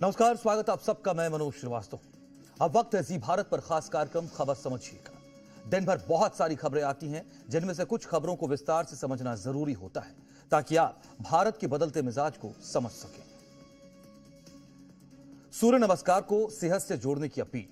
नमस्कार, स्वागत आप सबका। मैं मनोज श्रीवास्तव। अब वक्त है जी भारत पर खास कार्यक्रम खबर समझिए का। दिन भर बहुत सारी खबरें आती हैं, जिनमें से कुछ खबरों को विस्तार से समझना जरूरी होता है ताकि आप भारत के बदलते मिजाज को समझ सकें। सूर्य नमस्कार को सेहत से जोड़ने की अपील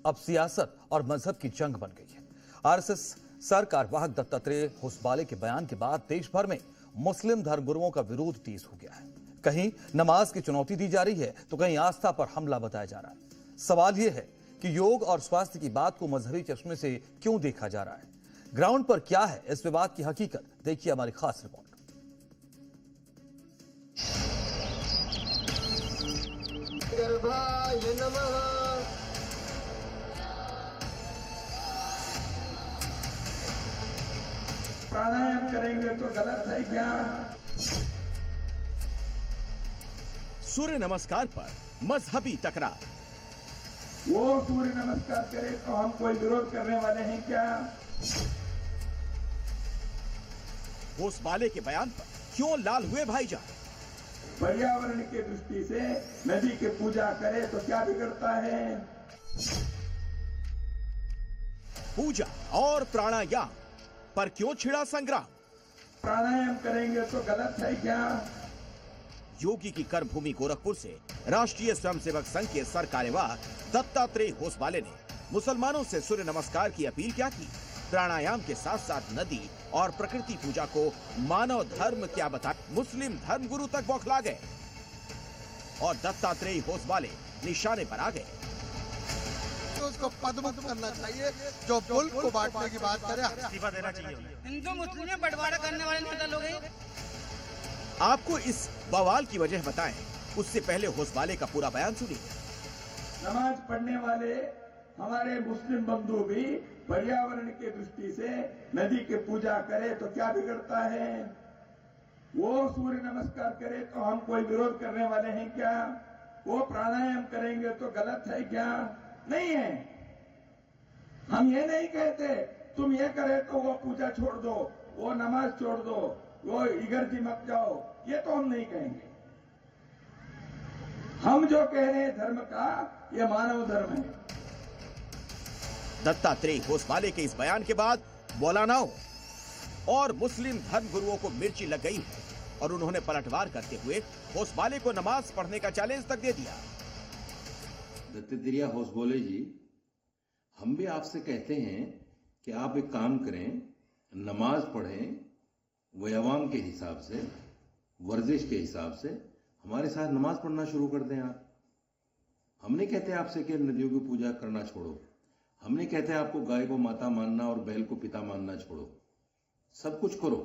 अब सियासत और मजहब की जंग बन गई है। आरएसएस सर कार्यवाहक दत्तात्रेय होसबाले के बयान के बाद देश भर में मुस्लिम धर्मगुरुओं का विरोध तेज हो गया है। कहीं नमाज की चुनौती दी जा रही है तो कहीं आस्था पर हमला बताया जा रहा है। सवाल यह है कि योग और स्वास्थ्य की बात को मजहबी चश्मे से क्यों देखा जा रहा है? ग्राउंड पर क्या है इस विवाद की हकीकत? देखिए हमारी खास रिपोर्ट। प्राणायाम करेंगे तो गलत है क्या? सूर्य नमस्कार पर मजहबी तकरार। वो सूर्य नमस्कार करे तो हम कोई विरोध करने वाले हैं क्या? होसबाले के बयान पर क्यों लाल हुए भाईजान? पर्यावरण की दृष्टि से नदी की पूजा करे तो क्या बिगड़ता है? पूजा और प्राणायाम पर क्यों छिड़ा संग्राम? प्राणायाम करेंगे तो गलत है क्या? योगी की कर्मभूमि गोरखपुर से राष्ट्रीय स्वयंसेवक संघ के सर कार्यवाह दत्तात्रेय होसबाले ने मुसलमानों से सूर्य नमस्कार की अपील क्या की? प्राणायाम के साथ साथ नदी और प्रकृति पूजा को मानव धर्म क्या बताया? मुस्लिम धर्मगुरु तक बौखला गए और दत्तात्रेय होसबाले निशाने पर आ गए। तो उसको पदमुक्त करना चाहिए, जो मुल्क को बांटने की बात करे इस्तीफा देना चाहिए। हिंदू मुस्लिम में बंटवारा करने वाले नेता लोग हैं। आपको इस बवाल की वजह बताएं, उससे पहले होसबाले का पूरा बयान सुनिए। नमाज पढ़ने वाले हमारे मुस्लिम बंधु भी पर्यावरण की दृष्टि से नदी की पूजा करे तो क्या बिगड़ता है? वो सूर्य नमस्कार करे तो हम कोई विरोध करने वाले हैं क्या? वो प्राणायाम करेंगे तो गलत है क्या? नहीं है। हम ये नहीं कहते तुम ये करे तो वो पूजा छोड़ दो, वो नमाज छोड़ दो, वो इगर्जी मत जाओ, ये तो हम नहीं कहेंगे। हम जो कह रहे हैं धर्म का, ये मानव धर्म है। दत्तात्रेय होसबाले के इस बयान के बाद मौलानाओं और मुस्लिम धर्मगुरुओं को मिर्ची लग गई है और उन्होंने पलटवार करते हुए होसबाले को नमाज पढ़ने का चैलेंज तक दे दिया। दत्तात्रेय होसबाले जी, हम भी आपसे कहते हैं कि आप एक काम करें, नमाज पढ़ें, व्यायाम के हिसाब से, वर्जिश के हिसाब से हमारे साथ नमाज पढ़ना शुरू कर दें आप। हम नहीं कहते आपसे कि नदियों की पूजा करना छोड़ो, हम नहीं कहते आपको गाय को माता मानना और बैल को पिता मानना छोड़ो। सब कुछ करो,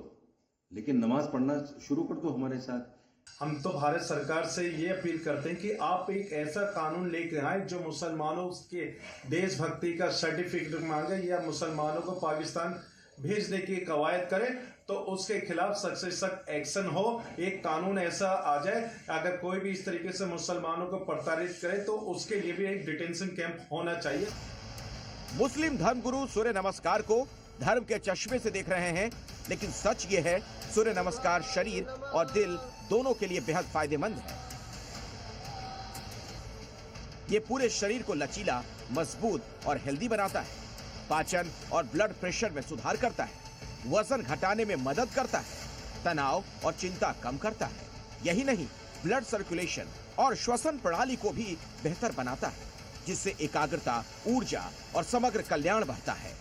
लेकिन नमाज पढ़ना शुरू कर दो हमारे साथ। हम तो भारत सरकार से ये अपील करते हैं कि आप एक ऐसा कानून लेकर आए जो मुसलमानों के देशभक्ति का सर्टिफिकेट मांगे या मुसलमानों को पाकिस्तान भेजने की कवायद करे, तो उसके खिलाफ सख्त से सख्त एक्शन हो। एक कानून ऐसा आ जाए, अगर कोई भी इस तरीके से मुसलमानों को प्रताड़ित करे तो उसके लिए भी एक डिटेंशन कैंप होना चाहिए। मुस्लिम धर्मगुरु सूर्य नमस्कार को धर्म के चश्मे से देख रहे हैं, लेकिन सच ये है सूर्य नमस्कार शरीर और दिल दोनों के लिए बेहद फायदेमंद है। ये पूरे शरीर को लचीला, मजबूत और हेल्दी बनाता है। पाचन और ब्लड प्रेशर में सुधार करता है, वजन घटाने में मदद करता है, तनाव और चिंता कम करता है। यही नहीं, ब्लड सर्कुलेशन और श्वसन प्रणाली को भी बेहतर बनाता है, जिससे एकाग्रता, ऊर्जा और समग्र कल्याण बढ़ता है।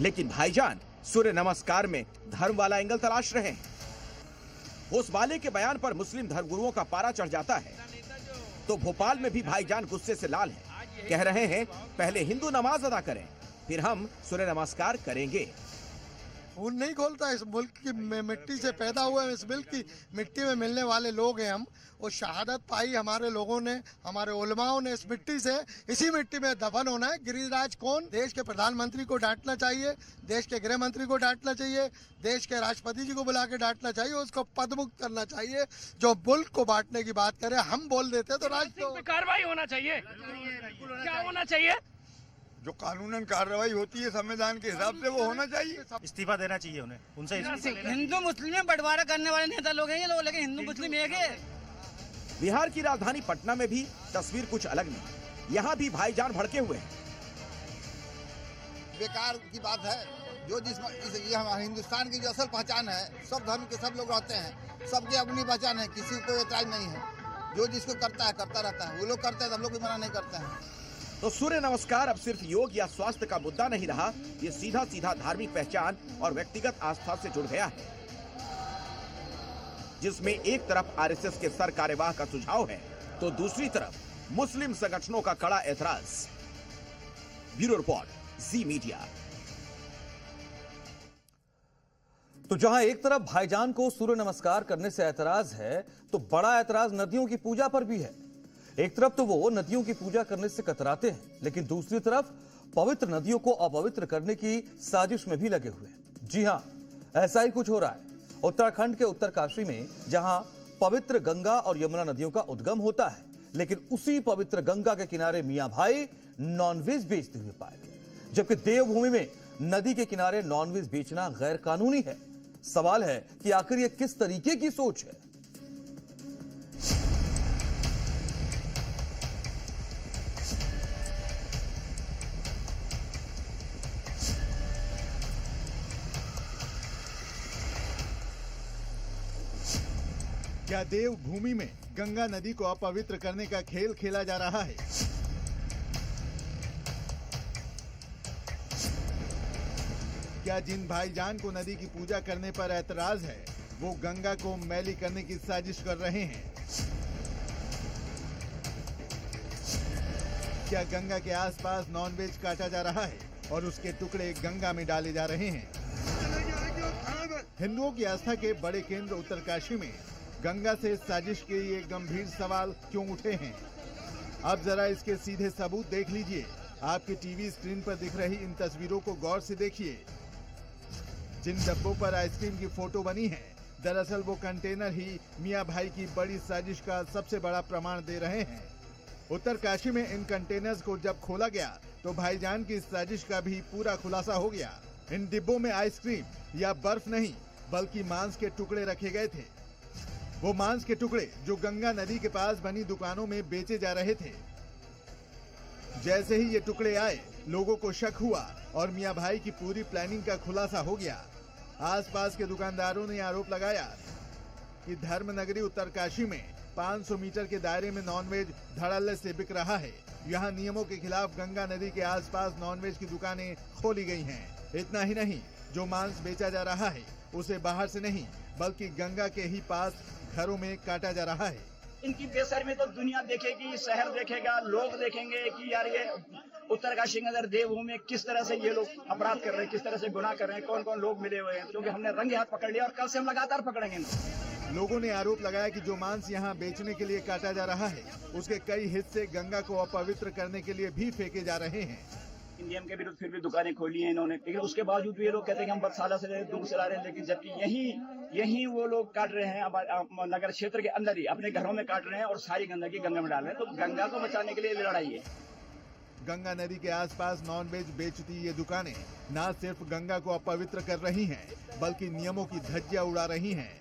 लेकिन भाईजान सूर्य नमस्कार में धर्म वाला एंगल तलाश रहे हैं। होसबाले के बयान पर मुस्लिम धर्मगुरुओं का पारा चढ़ जाता है तो भोपाल में भी भाईजान गुस्से से लाल है। कह रहे हैं पहले हिंदू नमाज अदा करें, फिर हम सूर्य नमस्कार करेंगे। खून नहीं खोलता। इस मुल्क की मिट्टी से पैदा हुए, इस मुल्क की मिट्टी में मिलने वाले लोग हैं हम। वो शहादत पाई हमारे लोगों ने, हमारे उलमाओं ने। इस मिट्टी से, इसी मिट्टी में दफन होना है। गिरिराज कौन? देश के प्रधानमंत्री को डांटना चाहिए, देश के गृह मंत्री को डांटना चाहिए, देश के राष्ट्रपति जी को बुला के डांटना चाहिए, उसको पदमुक्त करना चाहिए। जो मुल्क को बांटने की बात करे, हम बोल देते तो राज कार्रवाई होना चाहिए। क्या होना चाहिए? जो कानूनन कार्रवाई होती है संविधान के हिसाब से, वो होना चाहिए। इस्तीफा देना चाहिए उन्हें, उनसे हिंदू मुस्लिम में बंटवारा करने वाले नेता लोग हैं ये लोग, लेकिन हिंदू मुस्लिम एक है। बिहार की राजधानी पटना में भी तस्वीर कुछ अलग नहीं। यहाँ भी भाईजान भड़के हुए हैं। बेकार की बात है। जो ये हमारे हिंदुस्तान की जो असल पहचान है, सब धर्म के सब लोग रहते हैं, सबकी अपनी पहचान है, किसी को एतराज नहीं है। जो जिसको करता है करता रहता है, वो लोग करते हैं, हम लोग भी मना नहीं करते हैं। तो सूर्य नमस्कार अब सिर्फ योग या स्वास्थ्य का मुद्दा नहीं रहा, ये सीधा सीधा धार्मिक पहचान और व्यक्तिगत आस्था से जुड़ गया है, जिसमें एक तरफ आरएसएस के सर कार्यवाह का सुझाव है तो दूसरी तरफ मुस्लिम संगठनों का कड़ा ऐतराज। ब्यूरो रिपोर्ट, जी मीडिया। तो जहां एक तरफ भाईजान को सूर्य नमस्कार करने से ऐतराज है, तो बड़ा ऐतराज नदियों की पूजा पर भी है। एक तरफ तो वो नदियों की पूजा करने से कतराते हैं, लेकिन दूसरी तरफ पवित्र नदियों को अपवित्र करने की साजिश में भी लगे हुए हैं। जी हां, ऐसा ही कुछ हो रहा है उत्तराखंड के उत्तरकाशी में, जहां पवित्र गंगा और यमुना नदियों का उद्गम होता है, लेकिन उसी पवित्र गंगा के किनारे मियां भाई नॉनवेज बेचते हुए पाए गए, जबकि देवभूमि में नदी के किनारे नॉनवेज बेचना गैर कानूनी है। सवाल है कि आखिर ये किस तरीके की सोच है? क्या देवभूमि में गंगा नदी को अपवित्र करने का खेल खेला जा रहा है? क्या जिन भाईजान को नदी की पूजा करने पर ऐतराज है, वो गंगा को मैली करने की साजिश कर रहे हैं? क्या गंगा के आसपास नॉनवेज काटा जा रहा है और उसके टुकड़े गंगा में डाले जा रहे हैं? हिंदुओं की आस्था के बड़े केंद्र उत्तरकाशी में गंगा से साजिश के ये गंभीर सवाल क्यों उठे हैं? अब जरा इसके सीधे सबूत देख लीजिए। आपके टीवी स्क्रीन पर दिख रही इन तस्वीरों को गौर से देखिए। जिन डब्बों पर आइसक्रीम की फोटो बनी है, दरअसल वो कंटेनर ही मियां भाई की बड़ी साजिश का सबसे बड़ा प्रमाण दे रहे हैं। उत्तरकाशी में इन कंटेनर्स को जब खोला गया तो भाईजान की साजिश का भी पूरा खुलासा हो गया। इन डिब्बों में आइसक्रीम या बर्फ नहीं, बल्कि मांस के टुकड़े रखे गए थे। वो मांस के टुकड़े जो गंगा नदी के पास बनी दुकानों में बेचे जा रहे थे। जैसे ही ये टुकड़े आए, लोगों को शक हुआ और मियां भाई की पूरी प्लानिंग का खुलासा हो गया। आसपास के दुकानदारों ने आरोप लगाया कि धर्मनगरी उत्तरकाशी में 500 मीटर के दायरे में नॉनवेज धड़ल्ले से बिक रहा है। यहाँ नियमों के खिलाफ गंगा नदी के आसपास नॉनवेज की दुकानें खोली गई हैं। इतना ही नहीं, जो मांस बेचा जा रहा है उसे बाहर से नहीं, बल्कि गंगा के ही पास घरों में काटा जा रहा है। इनकी बेशर्मी तो दुनिया देखेगी, शहर देखेगा, लोग देखेंगे कि यार ये उत्तरकाशी के अंदर देवभूमि में किस तरह से ये लोग अपराध कर रहे हैं, किस तरह से गुनाह कर रहे हैं, कौन कौन लोग मिले हुए हैं। क्योंकि हमने रंगे हाथ पकड़ लिया और कल से हम लगातार पकड़ेंगे। लोगों ने आरोप लगाया कि जो मांस यहाँ बेचने के लिए काटा जा रहा है, उसके कई हिस्से गंगा को अपवित्र करने के लिए भी फेंके जा रहे हैं। नियम के विरुद्ध फिर भी दुकानें खोली हैं इन्होंने, लेकिन उसके बावजूद भी ये लोग कहते हैं कि हम बरसाला से दूर चला रहे हैं, लेकिन जबकि यही वो लोग काट रहे हैं नगर क्षेत्र के अंदर ही, अपने घरों में काट रहे हैं और सारी गंदगी गंगा में डाल रहे हैं। तो गंगा को बचाने के लिए लड़ाई है। गंगा नदी के आसपास नॉनवेज बेचती ये दुकानें न सिर्फ गंगा को अपवित्र कर रही हैं, बल्कि नियमों की धज्जियां उड़ा रही हैं।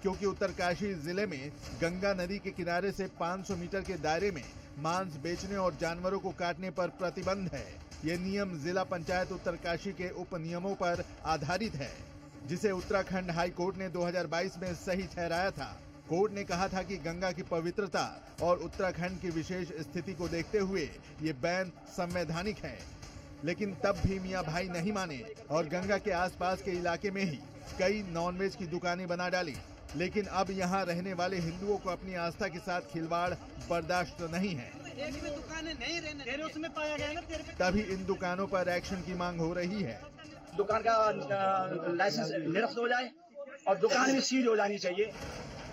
क्योंकि उत्तरकाशी जिले में गंगा नदी के किनारे से 500 मीटर के दायरे में मांस बेचने और जानवरों को काटने पर प्रतिबंध है। ये नियम जिला पंचायत उत्तरकाशी के उप नियमों पर आधारित है, जिसे उत्तराखंड हाई कोर्ट ने 2022 में सही ठहराया था। कोर्ट ने कहा था कि गंगा की पवित्रता और उत्तराखंड की विशेष स्थिति को देखते हुए ये बैन संवैधानिक है। लेकिन तब भी मियां भाई नहीं माने और गंगा के आसपास के इलाके में ही कई नॉनवेज की दुकानें बना डाली। लेकिन अब यहाँ रहने वाले हिंदुओं को अपनी आस्था के साथ खिलवाड़ बर्दाश्त नहीं है। तभी इन दुकानों पर एक्शन की मांग हो रही है। दुकान का लाइसेंस निरस्त हो जाए और दुकान भी सीज हो जानी चाहिए।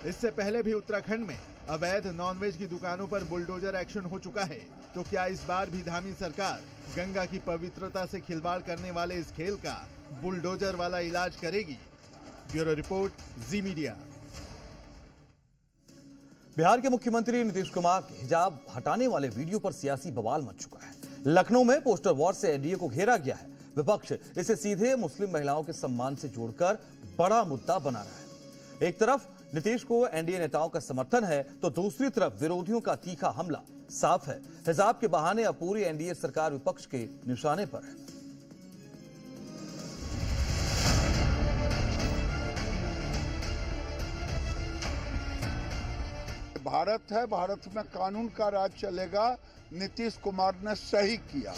इससे पहले भी उत्तराखंड में अवैध नॉनवेज की दुकानों पर बुलडोजर एक्शन हो चुका है। तो क्या इस बार भी धामी सरकार गंगा की पवित्रता से खिलवाड़ करने वाले इस खेल का बुलडोजर वाला इलाज करेगी? ब्यूरो रिपोर्ट, जी मीडिया। बिहार के मुख्यमंत्री नीतीश कुमार के हिजाब हटाने वाले वीडियो पर सियासी बवाल मच चुका है। लखनऊ में पोस्टर वॉर से एनडीए को घेरा गया है। विपक्ष इसे सीधे मुस्लिम महिलाओं के सम्मान से जोड़कर बड़ा मुद्दा बना रहा है। एक तरफ नीतीश को एनडीए नेताओं का समर्थन है तो दूसरी तरफ विरोधियों का तीखा हमला साफ है। हिजाब के बहाने अब पूरी एनडीए सरकार विपक्ष के निशाने पर है। भारत है, भारत में कानून का राज चलेगा। नीतीश कुमार ने सही किया।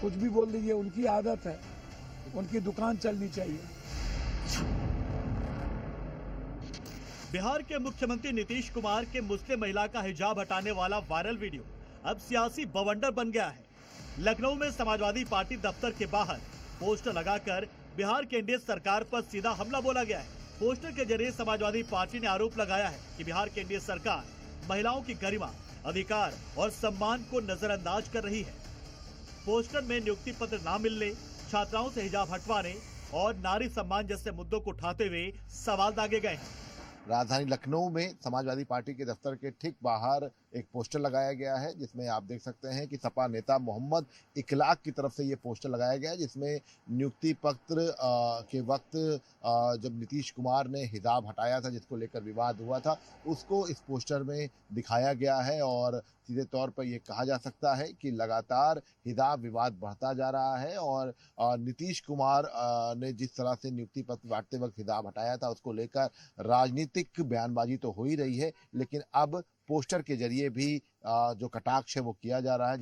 कुछ भी बोल दीजिए, उनकी आदत है, उनकी दुकान चलनी चाहिए। बिहार के मुख्यमंत्री नीतीश कुमार के मुस्लिम महिला का हिजाब हटाने वाला वायरल वीडियो अब सियासी बवंडर बन गया है। लखनऊ में समाजवादी पार्टी दफ्तर के बाहर पोस्टर लगाकर बिहार की एनडीए सरकार पर सीधा हमला बोला गया है। पोस्टर के जरिए समाजवादी पार्टी ने आरोप लगाया है कि बिहार की एनडीए सरकार महिलाओं की गरिमा, अधिकार और सम्मान को नजरअंदाज कर रही है। पोस्टर में नियुक्ति पत्र न मिलने, छात्राओं से हिजाब हटवाने और नारी सम्मान जैसे मुद्दों को उठाते हुए सवाल दागे गए हैं। राजधानी लखनऊ में समाजवादी पार्टी के दफ्तर के ठीक बाहर एक पोस्टर लगाया गया है, जिसमें आप देख सकते हैं कि सपा नेता मोहम्मद इखलाक की तरफ से ये पोस्टर लगाया गया है, जिसमें नियुक्ति पत्र के वक्त जब नीतीश कुमार ने हिजाब हटाया था, जिसको लेकर विवाद हुआ था, उसको इस पोस्टर में दिखाया गया है। और सीधे तौर पर यह कहा जा सकता है कि लगातार हिजाब विवाद बढ़ता जा रहा है और नीतीश कुमार ने जिस तरह से नियुक्ति पत्र बांटते वक्त हिजाब हटाया था, उसको लेकर राजनीतिक बयानबाजी तो हो ही रही है, लेकिन अब पोस्टर के जरिए भी जो कटाक्ष है वो किया जा रहा है।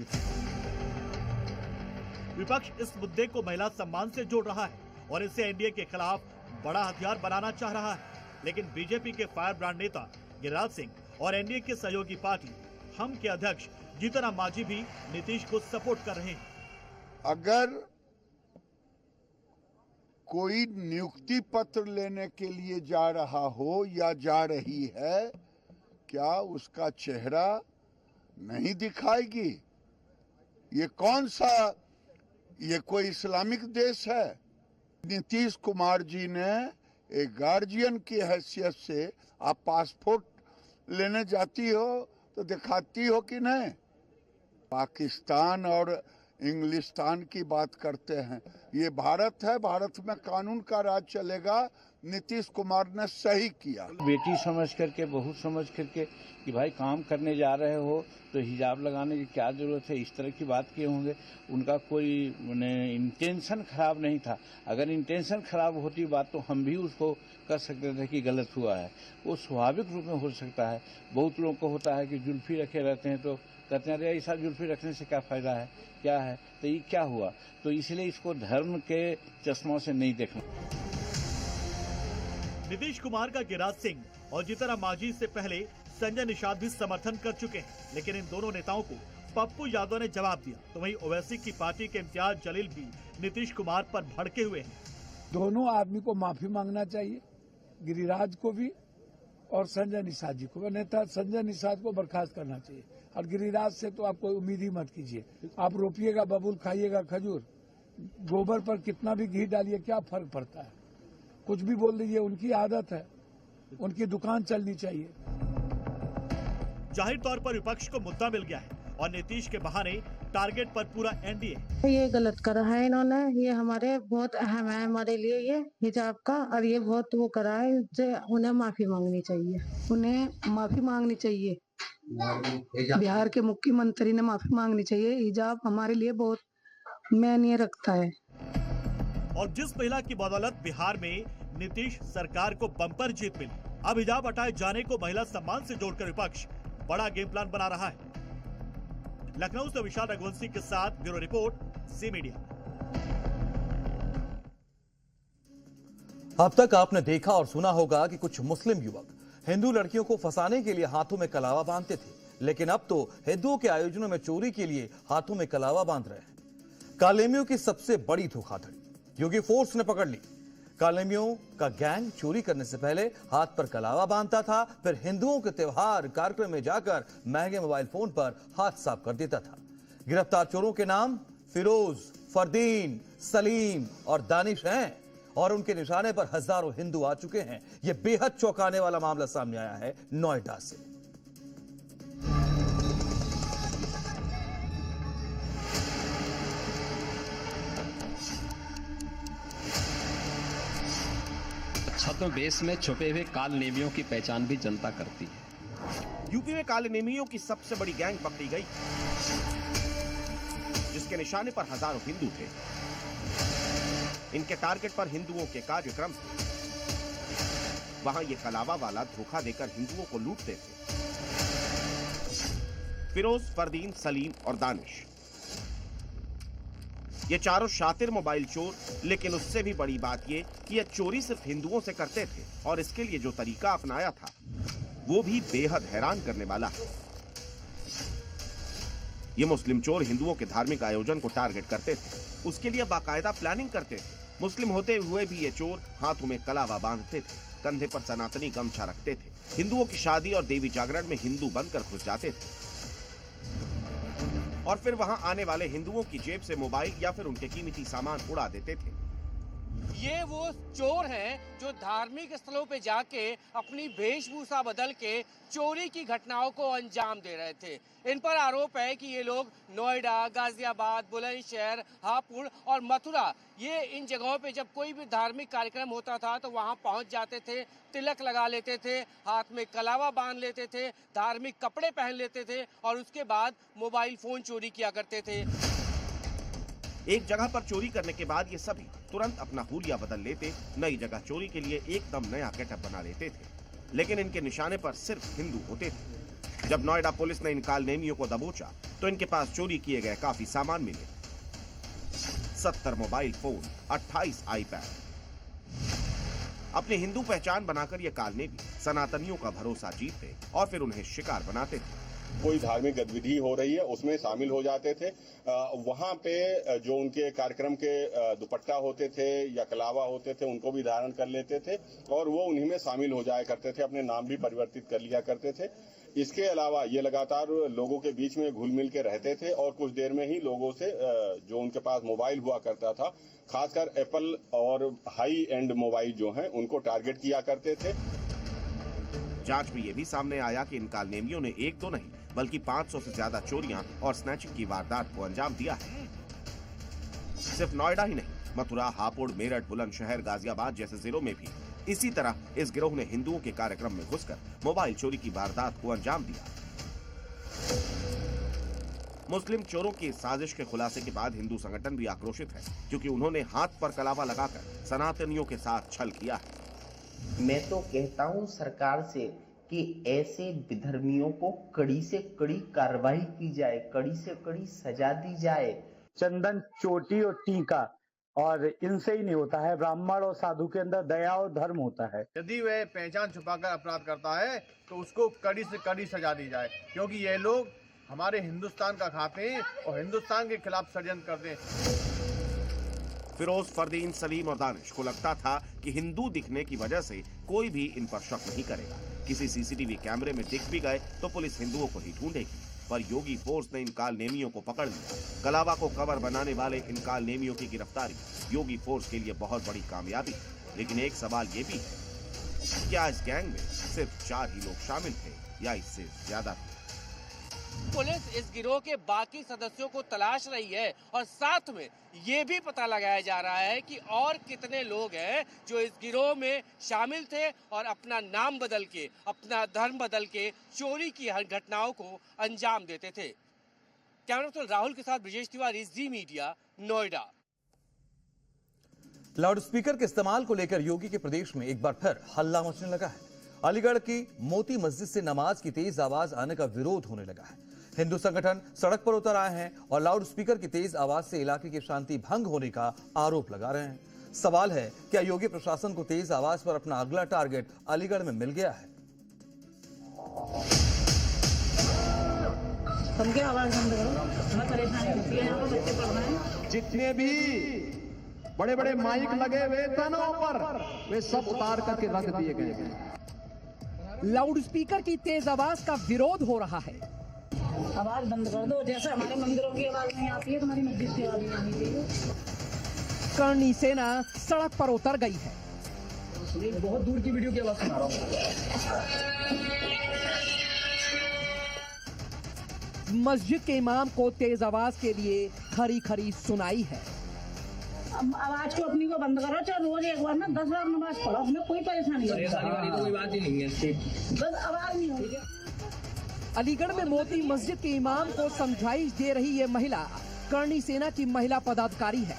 विपक्ष इस मुद्दे को महिला सम्मान से जोड़ रहा है और इसे एनडीए के खिलाफ बड़ा हथियार बनाना चाह रहा है। लेकिन बीजेपी के फायर ब्रांड नेता गिरिराज सिंह और एनडीए के सहयोगी पार्टी हम के अध्यक्ष जीतन राम मांझी भी नीतीश को सपोर्ट कर रहे हैं। अगर कोई नियुक्ति पत्र लेने के लिए जा रहा हो या जा रही है, क्या उसका चेहरा नहीं दिखाएगी? ये कौन सा, ये कोई इस्लामिक देश है? नीतीश कुमार जी ने एक गार्जियन की हैसियत से, आप पासपोर्ट लेने जाती हो तो दिखाती हो कि नहीं? पाकिस्तान और इंग्लिस्तान की बात करते हैं। ये भारत है, भारत में कानून का राज चलेगा। नीतीश कुमार ने सही किया। बेटी समझ करके, बहू समझ करके कि भाई काम करने जा रहे हो तो हिजाब लगाने की क्या जरूरत है, इस तरह की बात किए होंगे। उनका कोई इंटेंशन खराब नहीं था। अगर इंटेंशन खराब होती बात तो हम भी उसको कर सकते थे कि गलत हुआ है। वो स्वाभाविक रूप में हो सकता है। बहुत लोगों को होता है कि जुल्फी रखे रहते हैं तो कहते हैं अरे ऐसा जुल्फी रखने से क्या फायदा है, क्या है, तो ये क्या हुआ। तो इसलिए इसको धर्म के चश्मों से नहीं देखना। नीतीश कुमार का गिरिराज सिंह और जीतन राम मांझी से पहले संजय निषाद भी समर्थन कर चुके हैं, लेकिन इन दोनों नेताओं को पप्पू यादव ने जवाब दिया। तो वहीं ओवैसी की पार्टी के इम्तियाज जलील भी नीतीश कुमार पर भड़के हुए हैं। दोनों आदमी को माफी मांगना चाहिए, गिरिराज को भी और संजय निषाद जी को। नेता संजय निषाद को बर्खास्त करना चाहिए और गिरिराज से तो आप कोई उम्मीद ही मत कीजिए। आप रोपिएगा बबूल, खाइएगा खजूर, गोबर पर कितना भी घी डालिए, क्या फर्क पड़ता है? कुछ भी बोल दीजिए, उनकी आदत है, उनकी दुकान चलनी चाहिए। जाहिर तौर पर विपक्ष को मुद्दा मिल गया है और नीतीश के बहाने टारगेट पर पूरा एनडीए। ये गलत करा है इन्होंने। ये हमारे बहुत अहम है, हमारे लिए ये हिजाब का, और ये बहुत वो करा है। उन्हें माफी मांगनी चाहिए, उन्हें माफी मांगनी चाहिए। बिहार के मुख्यमंत्री ने माफी मांगनी चाहिए। हिजाब हमारे लिए बहुत मायने रखता है। और जिस महिला की बदौलत बिहार में नीतीश सरकार को बम्पर जीत मिली, अब हिजाब हटाए जाने को महिला सम्मान से जोड़कर विपक्ष बड़ा गेम प्लान बना रहा है। लखनऊ से विशाल रघुवंशी के साथ ब्यूरो रिपोर्ट, सी मीडिया। अब तक आपने देखा और सुना होगा कि कुछ मुस्लिम युवक हिंदू लड़कियों को फंसाने के लिए हाथों में कलावा बांधते थे, लेकिन अब तो हिंदुओं के आयोजनों में चोरी के लिए हाथों में कलावा बांध रहे हैं। कालेमियों की सबसे बड़ी धोखाधड़ी योगी फोर्स ने पकड़ ली। कालेमियों का गैंग चोरी करने से पहले हाथ पर कलावा बांधता था, फिर हिंदुओं के त्योहार कार्यक्रम में जाकर महंगे मोबाइल फोन पर हाथ साफ कर देता था। गिरफ्तार चोरों के नाम फिरोज, फरदीन, सलीम और दानिश हैं और उनके निशाने पर हजारों हिंदू आ चुके हैं। यह बेहद चौंकाने वाला मामला सामने आया है नोएडा से। छद्मवेश में छुपे हुए काल नेमियों की पहचान भी जनता करती है। यूपी में काले नेमियों की सबसे बड़ी गैंग पकड़ी गई, जिसके निशाने पर हजारों हिंदू थे। इनके टारगेट पर हिंदुओं के कार्यक्रम थे। वहां ये कलावा वाला धोखा देकर हिंदुओं को लूटते थे। फिरोज, फरदीन, सलीम और दानिश, ये चारों शातिर मोबाइल चोर, लेकिन उससे भी बड़ी बात ये कि ये चोरी सिर्फ हिंदुओं से करते थे और इसके लिए जो तरीका अपनाया था वो भी बेहद हैरान करने वाला है। ये मुस्लिम चोर हिंदुओं के धार्मिक आयोजन को टारगेट करते थे, उसके लिए बाकायदा प्लानिंग करते थे। मुस्लिम होते हुए भी ये चोर हाथों में कलावा बांधते थे, कंधे पर सनातनी गमछा रखते थे, हिंदुओं की शादी और देवी जागरण में हिंदू बनकर घुस जाते थे और फिर वहां आने वाले हिंदुओं की जेब से मोबाइल या फिर उनके कीमती सामान उड़ा देते थे। ये वो चोर हैं जो धार्मिक स्थलों पे जाके अपनी वेशभूषा बदल के चोरी की घटनाओं को अंजाम दे रहे थे। इन पर आरोप है कि ये लोग नोएडा, गाजियाबाद, बुलंदशहर, हापुड़ और मथुरा, ये इन जगहों पे जब कोई भी धार्मिक कार्यक्रम होता था तो वहां पहुंच जाते थे, तिलक लगा लेते थे, हाथ में कलावा बांध लेते थे, धार्मिक कपड़े पहन लेते थे और उसके बाद मोबाइल फोन चोरी किया करते थे। एक जगह पर चोरी करने के बाद ये सभी तुरंत अपना हुलिया बदल लेते, नई जगह चोरी के लिए एकदम नया गेटअप बना लेते थे। लेकिन इनके निशाने पर सिर्फ हिंदू होते थे। जब नोएडा पुलिस ने इन कालनेमियों को दबोचा तो इनके पास चोरी किए गए काफी सामान मिले। 70 मोबाइल फोन, 28 आईपैड। अपनी हिंदू पहचान बनाकर ये कालनेमी सनातनियों का भरोसा जीतते और फिर उन्हें शिकार बनाते थे। कोई धार्मिक गतिविधि हो रही है उसमें शामिल हो जाते थे। वहां पे जो उनके कार्यक्रम के दुपट्टा होते थे या कलावा होते थे उनको भी धारण कर लेते थे और वो उन्हीं में शामिल हो जाया करते थे, अपने नाम भी परिवर्तित कर लिया करते थे। इसके अलावा ये लगातार लोगों के बीच में घुल मिल के रहते थे और कुछ देर में ही लोगों से जो उनके पास मोबाइल हुआ करता था, खासकर एप्पल और हाई एंड मोबाइल जो हैं उनको टारगेट किया करते थे। जांच में ये भी सामने आया कि इन कालनेमियों ने एक दो नहीं बल्कि 500 से ज्यादा चोरियां और स्नैचिंग की वारदात को अंजाम दिया है। सिर्फ नोएडा ही नहीं, मथुरा, हापुड़, मेरठ, बुलंदशहर, गाजियाबाद जैसे जिलों में भी इसी तरह इस गिरोह ने हिंदुओं के कार्यक्रम में घुसकर मोबाइल चोरी की वारदात को अंजाम दिया। मुस्लिम चोरों की साजिश के खुलासे के बाद हिंदू संगठन भी आक्रोशित है, क्योंकि उन्होंने हाथ पर कलावा लगाकर सनातनियों के साथ छल किया है। मैं तो कहता हूं सरकार से कि ऐसे विधर्मियों को कड़ी से कड़ी कार्रवाई की जाए, कड़ी से कड़ी सजा दी जाए। चंदन, चोटी और टीका और इनसे ही नहीं होता है। ब्राह्मण और साधु के अंदर दया और धर्म होता है। यदि वह पहचान छुपाकर अपराध करता है तो उसको कड़ी से कड़ी सजा दी जाए, क्योंकि ये लोग हमारे हिंदुस्तान का खाते हैं और हिंदुस्तान के खिलाफ षड्यंत्र करते हैं। फिरोज, फरदीन, सलीम और दानिश को लगता था कि हिंदू दिखने की वजह से कोई भी इन पर शक नहीं करेगा। किसी सीसीटीवी कैमरे में दिख भी गए तो पुलिस हिंदुओं को ही ढूंढेगी। पर योगी फोर्स ने इन कालनेमियों को पकड़ लिया। कलावा को कवर बनाने वाले इन कालनेमियों की गिरफ्तारी योगी फोर्स के लिए बहुत बड़ी कामयाबी है। लेकिन एक सवाल ये भी है, क्या इस गैंग में सिर्फ 4 ही लोग शामिल थे या इससे ज्यादा थे? पुलिस इस गिरोह के बाकी सदस्यों को तलाश रही है और साथ में ये भी पता लगाया जा रहा है कि और कितने लोग हैं जो इस गिरोह में शामिल थे और अपना नाम बदल के, अपना धर्म बदल के चोरी की हर घटनाओं को अंजाम देते थे। कैमरा पर्सन राहुल के साथ ब्रिजेश तिवारी, जी मीडिया, नोएडा। लाउडस्पीकर के इस्तेमाल को लेकर योगी के प्रदेश में एक बार फिर हल्ला मचने लगा है। अलीगढ़ की मोती मस्जिद से नमाज की तेज आवाज आने का विरोध होने लगा है। हिंदू संगठन सड़क पर उतर आए हैं और लाउडस्पीकर की तेज आवाज से इलाके की शांति भंग होने का आरोप लगा रहे हैं। सवाल है, क्या योगी प्रशासन को तेज आवाज पर अपना अगला टारगेट अलीगढ़ में मिल गया है? आवाज बंद करो, परेशानी होती है, यहाँ बच्चे पढ़ रहे हैं। जितने भी बड़े बड़े माइक लगे हुए कानों पर वे सब उतार करके रख दिए गए हैं। लाउडस्पीकर की तेज आवाज का विरोध हो रहा है। आवाज बंद कर दो, जैसे हमारे मंदिरों की आवाज नहीं आती है तुम्हारी मस्जिद की आवाज नहीं आनी चाहिए। करनी सेना सड़क पर उतर गई है। बहुत दूर की वीडियो की आवाज सुना रहा हूं। मस्जिद के इमाम को तेज आवाज के लिए खरी खरी सुनाई है। आवाज को अपनी को बंद करो, चाहे रोज एक बार ना 10 बार नमाज पढ़ो, हमें कोई परेशानी नहीं है। कोई बात ही नहीं है, बस आवाज नहीं होगी। अलीगढ़ में मोती मस्जिद के इमाम को समझाइश दे रही ये महिला करणी सेना की महिला पदाधिकारी है।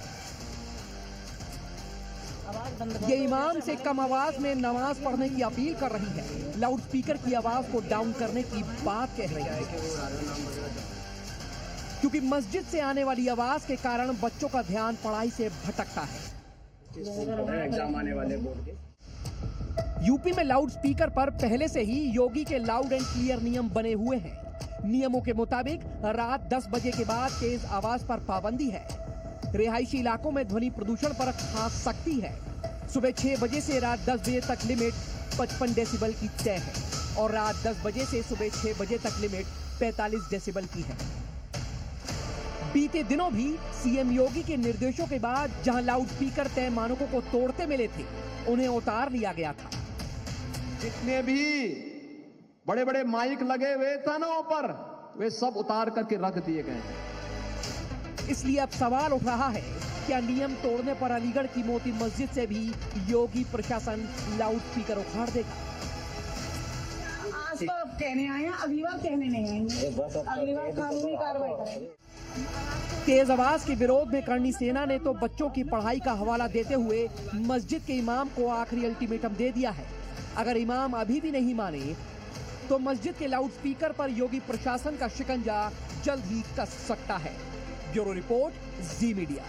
ये इमाम से कम आवाज में नमाज पढ़ने की अपील कर रही है, लाउडस्पीकर की आवाज को डाउन करने की बात कह रही है, क्योंकि मस्जिद से आने वाली आवाज के कारण बच्चों का ध्यान पढ़ाई से भटकता है। एग्जाम आने वाले बोर्ड के। यूपी में लाउडस्पीकर पर पहले से ही योगी के लाउड एंड क्लियर नियम बने हुए हैं। नियमों के मुताबिक रात 10 बजे के बाद तेज आवाज पर पाबंदी है। रिहायशी इलाकों में ध्वनि प्रदूषण पर खास सख्ती है। सुबह 6 बजे से रात 10 बजे तक लिमिट 55 डेसिबल की तय है और रात 10 बजे से सुबह 6 बजे तक लिमिट 45 डेसिबल की है। बीते दिनों भी सीएम योगी के निर्देशों के बाद जहां लाउडस्पीकर तय मानकों को तोड़ते मिले थे, उन्हें उतार लिया गया था। जितने भी बड़े बड़े माइक लगे हुए थानों पर, वे सब उतार करके रख दिए गए हैं। इसलिए अब सवाल उठ रहा है, क्या नियम तोड़ने पर अलीगढ़ की मोती मस्जिद से भी योगी प्रशासन लाउडस्पीकर उखाड़ देगा? आज तो कहने आए हैं, अगली बार कहने नहीं आएंगे, अगली बार कानूनी कार्रवाई करेंगे। तेज आवाज के विरोध में करणी सेना ने तो बच्चों की पढ़ाई का हवाला देते हुए मस्जिद के इमाम को आखिरी अल्टीमेटम दे दिया है। अगर इमाम अभी भी नहीं माने तो मस्जिद के लाउडस्पीकर पर योगी प्रशासन का शिकंजा जल्द ही कस सकता है। ब्यूरो रिपोर्ट, जी मीडिया।